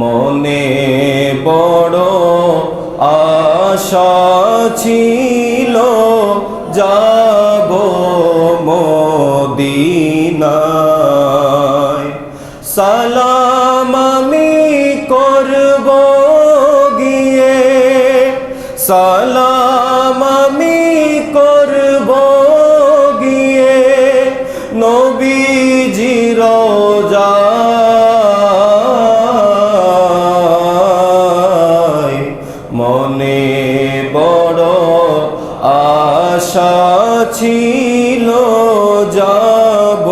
মনে বড় আশা ছিল যাব মদিনায়, সালাম আমি করব গিয়ে, সালাম আমি করব গিয়ে নবীজির রওজায়। মনে বড় আশা ছিল যাব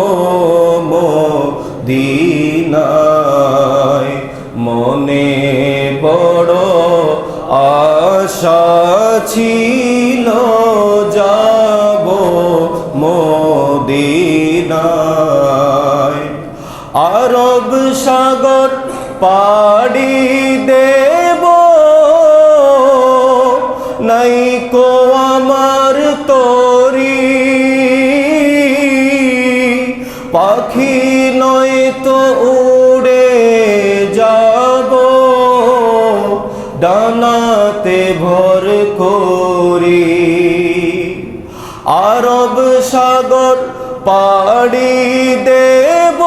মদিনায়, মনে বড় আশা ছিল যাব মদিনায়। আরব সাগর পাড়ি দেব, নাইকো আমার তরি, পাখি নয় তো উড়ে যাব ডানাতে ভর করি। আরব সাগর পাড়ি দেব,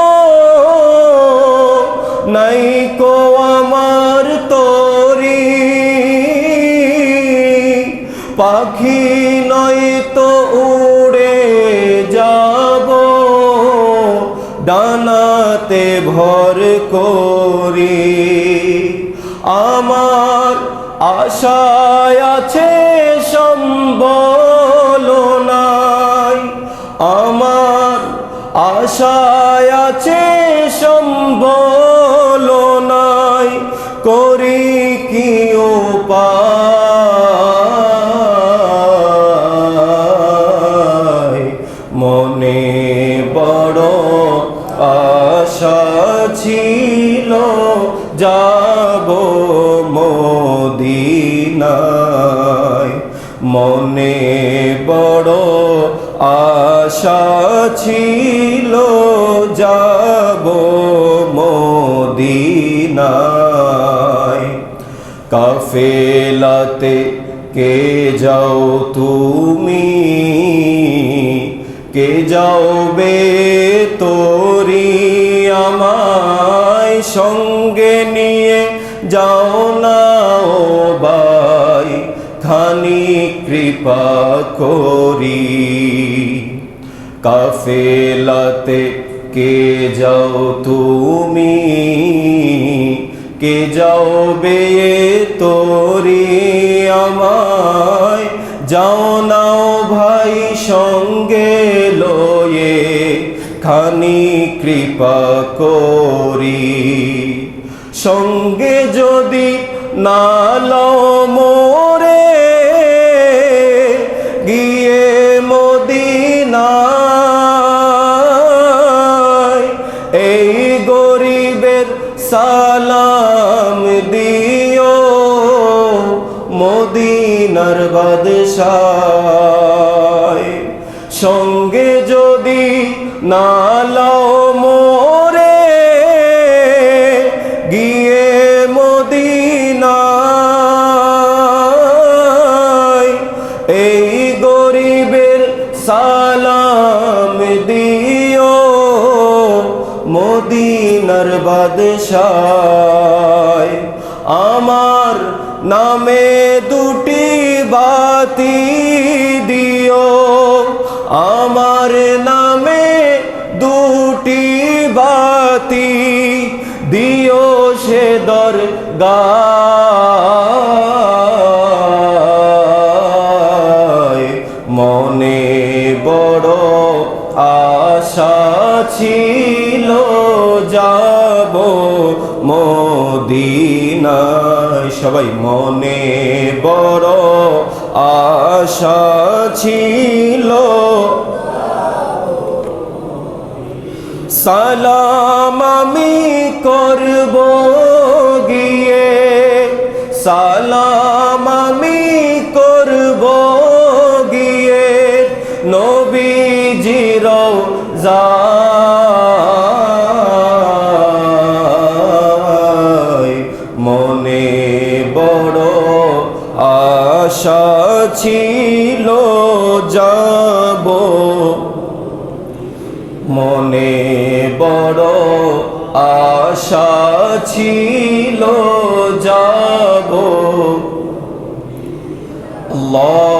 নাইকো আমার তরি, পাখি নয় তো উড়ে যাব ডানাতে ভর করি। আমার আশায় আছে সম্বল নাই, আমার আশায় আছে সম্বল নাই, করি কি উপায়। মনে বড় আশা ছিল যাব মদিনায়, মনে বড় আশা ছিল যাব মদিনায়। কাফেলাতে কে যাও তুমি, কে যাওবে তোরি, আমায় সঙ্গে নিয়ে যাও না ও ভাই, খানি কৃপা করি। কাফেলাতে কে যাও তুমি, কে যাওবে তোরি, আমায় যাও নাও ভাই সঙ্গে লয়ে, খানি কৃপা করি। সঙ্গে যদি না লও মোরে, গিয়ে মদিনায় এই গরিবের সালাম দিও, মদিনার বাদশায়। সঙ্গে যদি না লও মোরে, গিয়ে মদিনায় এই গরিবের সালাম দিও, মদিনার বাদশায়। আমার নামে দুটি বাতি দিও, আমার নামে দুটি বাতি দিও সে দরগায়। মনে বড় আশা ছিল যাব মদিনায়, সবাই মনে বড় আশা ছিল। সালাম আমি করব গিয়ে, সালাম আমি করব গিয়ে নবীজির রওজায়। মনে বড় আশা ছিল যাব, মনে বড় আশা ছিল যাব। আল্লাহ